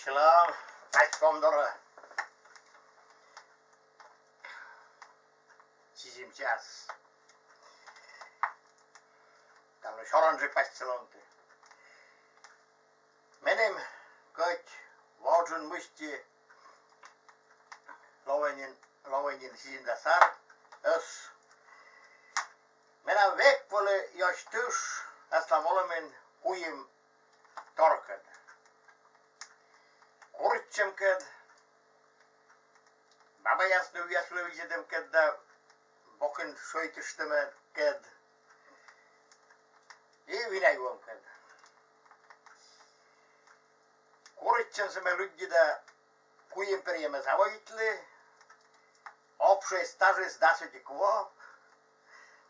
Shalom, Taşkom doğru. Sizim час. Там şoranjı paşçılondu. Benim göç vacun müşti Lovenin sizimde sar. Öz. Menem vek böyle yaştış. Aslam olamen kuyum torkad. Kurutçum kad. Baba jasno viđedem kad da boken šojtišteme kad I vinayvom kad. Kurutçum se me ljudi da kuyum prijeme zavojitli. Opše staže zdaseti kvo.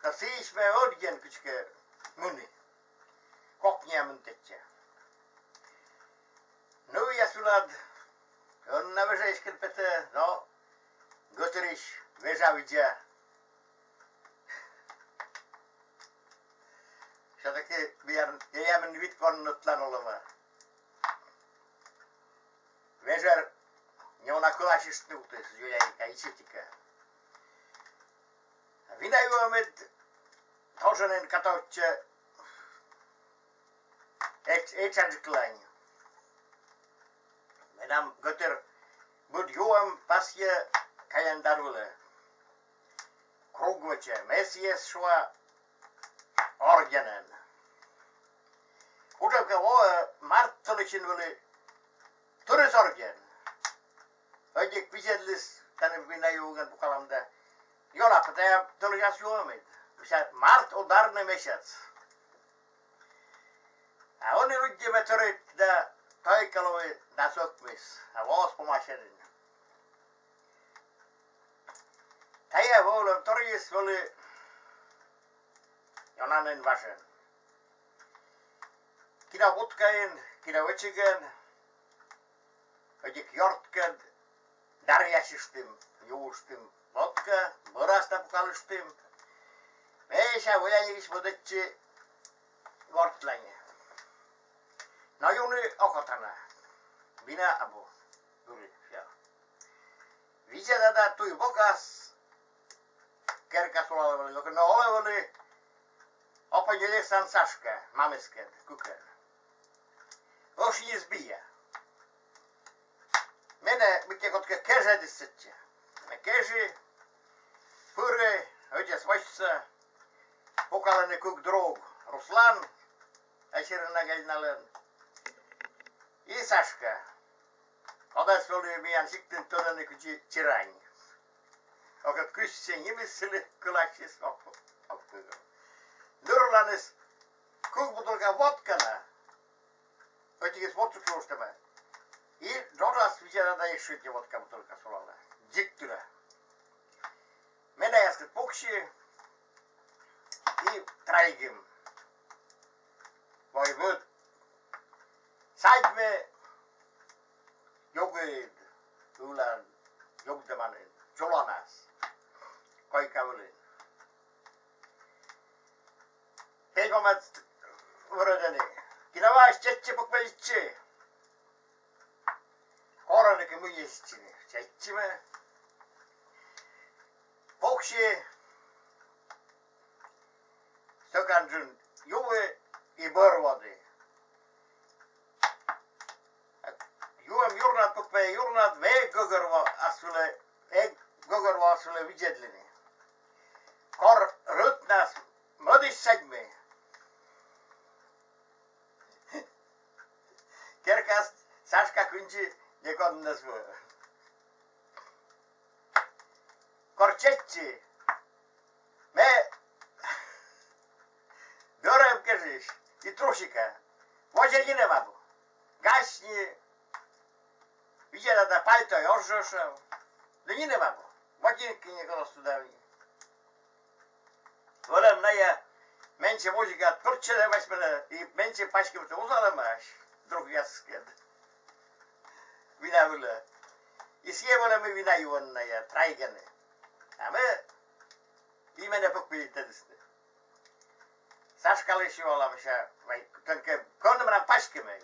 Ka siis me odjen küçke muni. Kokniamun tetje. Nu jasulad on navežejskel pete, no, götürüş vežavidja. Şadaki bir yemin vitkonnutlan olama. Vežar njona kulašištnutis, jojajka i čitika. Vinayvomet toženen katotče ečanžklanje. Menam götür bud juam pasje kajandarule. Krugvače mesies šva ordenen. Udavka voa marttoličin vili turis orden. Ödjek visedlis tänne vinayvugan pukalamda. Jolappa tää toljas juomit. Mart o darne mesjats. Onni lujjime torit da taikalovi da sokmis. Vaas pomašerin. Täjä voulon torjis oli jonanen vasen. Kina putkain, kina vetsigen. Ödjek jortked. Darjasistim, juustim. Vodka, mõrasta pukalustim. Meesä vojajigis mõdetsi vortlanje. No juni okotana. Mina abu. Tuli siellä. Visedada tui vokas. Kerkas olevali, joka no olevali. Opajelesan Saška, mamesked, kuker. Oši izbija. Mene, mikä kotke kežedissetje. Me keži. Pure, ödjes vassa. Pokalainen kuk drog. Ruslan. Äsirnägäinalen. I Saška. Odas oli meidän sitten todennäkö tirain. Okat kyssen nimisseli kylaksis oppuga. Nurlanis kukputulka vodkana. Ötikis vodkakluustama. I dodas viđena ješuti vodka butulka sulala. Diktura. Mene jasket pukši. I traigim. Vojvod. Sajdme jogid. Ulan jogdamanen. Jolanas. Koikavulin. Pelkomat vörödeni. Kina vaas tšetši pukvelitši. Koranike muijesitšini. Tšetšime. Pukši. Sökanjun juve I börvadi. Juem jurnat pukve jurnat ve gogorva asule viđedlini. Kor rutnas modis sedmi. Kerkas Saška kunči nekon nazvu. Kor četči. Me Björem kežiš. I trušika. Vođe i ne mabu. Gašni. Viđena da palto je oržošao. Da i ne mabu. Vođinki njegov studavnji. Volem naja. Menče mužika turčene vašmene. I menče paškim te uzalemaš. Drug jasked. Vina vile. I sje volem i vina juon naja. Traigene. A me. I mene pokpilite disne. Saškali šivala miša, vai, tenke, kondemran paškime.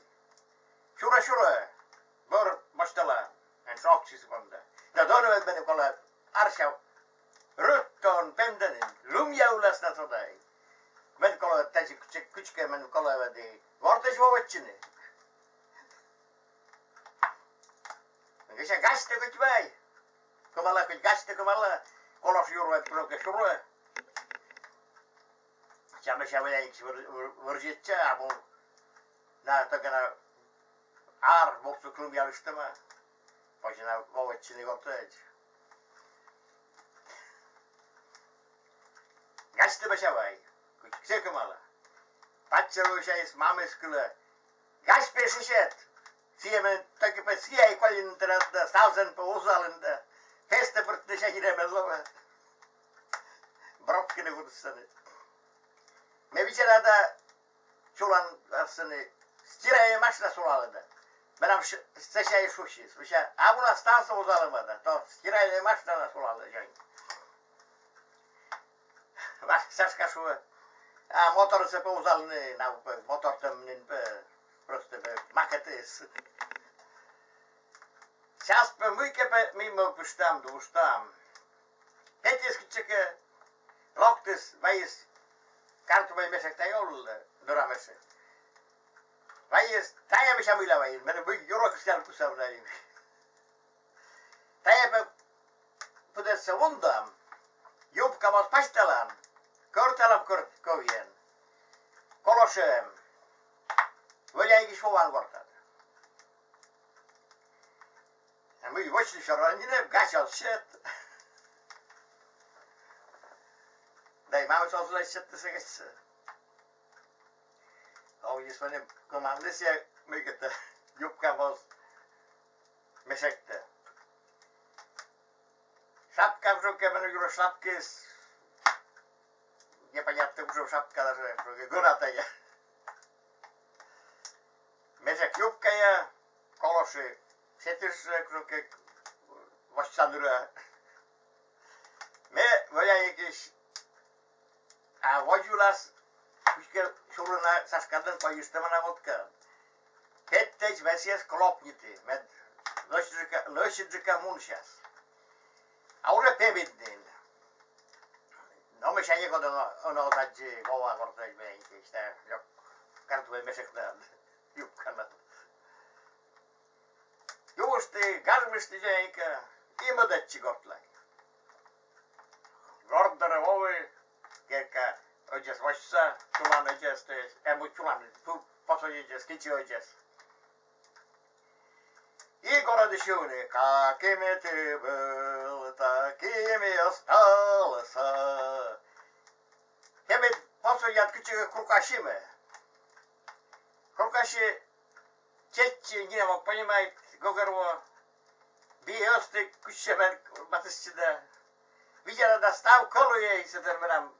Šura, bör baştala. En saksisi banda. Ja dono beni kolla arsha rutton pendenin. Lumjaulasna sodai. Men kolla täsi küçke men kolla vedi. Vortes vovetchini. Ngesha gaste kuch vai. Komala kuch gaste komala. Kolos jurvet proke surue. Chame chame yiksi vurjitcha amu. Na takana ar boksu lumjalistama. Başına vovetchini gortej. Gaste başavai. Kuch komala. Patchero shais mameskule. Gas pesichet. Siemen takke pe siai kwalin terada 1000 pe uzalında. Feste burtne şehire mellova. Brokkine gudusane. Me vicerada çulan arsını stiraya maşla sulalıda. Benam seşayı şuşis. Vişa abuna stansa uzalımada. To stiraya maşla sulalı yani. Vas saska şu. A motor se pe uzalny na motor temnin pe proste pe maketes. Сейчас мы мимо пустам, дустам. Петис кичке локтис вайс карту вай месек тайол дора месек. Вайс тая миша мила вай, мен бу юрок стал кусавлай. Тая pe pude segundam. Юбка мос пасталан. Kortalam kovien. Kolosem. Voljaikin suvan kortat. Ja myi voisi sorrandine gasal set. Dai mä ois olla sitten se kes. Ois vain komandisia mycket jukka vos mesekte. Шапка в руке, мене говорю, шапки непонятно уже шапка даже, гонатая. Mesek jupkeja, kolosi, setys kruke vastanura. Me voljaikin a vojulas, puisque suruna saskadan pajustamana vodka. Petteis vesies klopniti, med lösidrika munsias. Aure pemidnin. No me säger att on osadji kova kortej meinki, sitä jo kartui meseknaan jukkana. Juusti garmisti se eikä imodetsi kortlai. Gordare ovi, kerkä ojes vassa, tulan ojes te, emu tulan, paso ojes, kitsi ojes. Igor Adishuni, kakime tebel, takime ostalasa. Hemet pasojat küçük krukashime. Krukashi четче не мог понимать Гогорова. Биосты кущемен батысчыда. Видела достав колу ей сетерменам.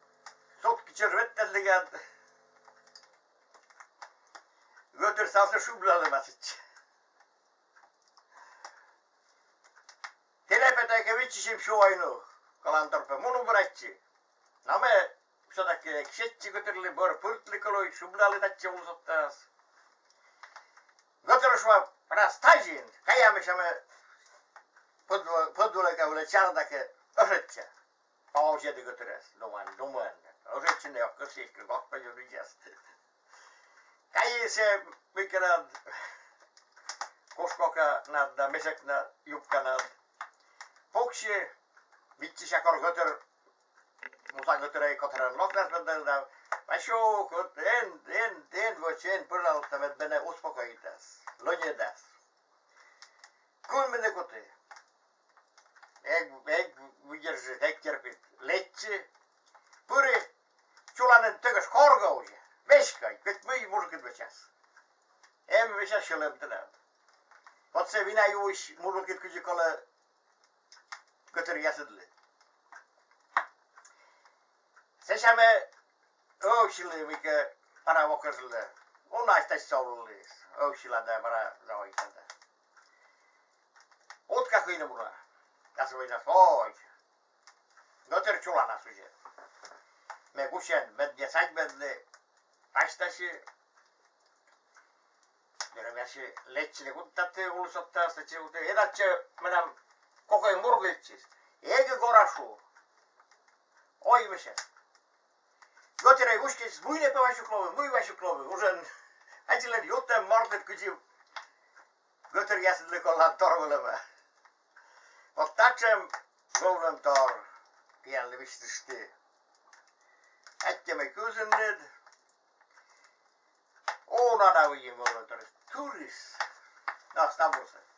Сотки черветтерлиген. Götür salsa şublalı basıç. Telepeteke vitçişim şu oyunu. Kalan torpe munu bırakçı. Name şodaki kşetçi götürli bor pırtlı koloy şublalı tatçı ulusattas. Götürüşme rastajin. Kayamışamı podvuleka ulečardake öğretçe. Paužedi götürüz. Duman. Öğretçinde yok kısıklı. Gokpa yürüyeceğiz. Kayise mükemmel koskoka nadda mesekna yupkana. Pokşi vitçişakor götür. Musa götürey kotaran loklas bedelde. Vaşo kut en voçen pırlalta med bene uspokoitas. Lonjedas. Kun mene kuti. Ek vigersi tekkerpit letsi. Puri çulanın tökös korgauja. Veskaj, kõik müi murkid veças. Em veças şölemtelen. Vot se vina juus murkid küçükole götür jäsedli. Seçame öksili mikä para vokasille. Unaistais soulullis. Öksilada para zaoitanda. Utka kuina mura. Kasvina sooj. Götür çulana suje. Me kushen bedde sajbedle Paistasi, se letsile kun tätte ulusottaa sitä se kun edatse mennä kokeen murgiltsis. Eikä korasu. Oivese. Gotere uskis muine päiväsyklovi. Usein äitille jotain martet kysi Goter jäsenille kollaan torvelemaan. Mutta tatsem goldentar kielli vististi. Ätkämme kysyneet. Oona näyjin goldentarista. Turis. Naas tammursen.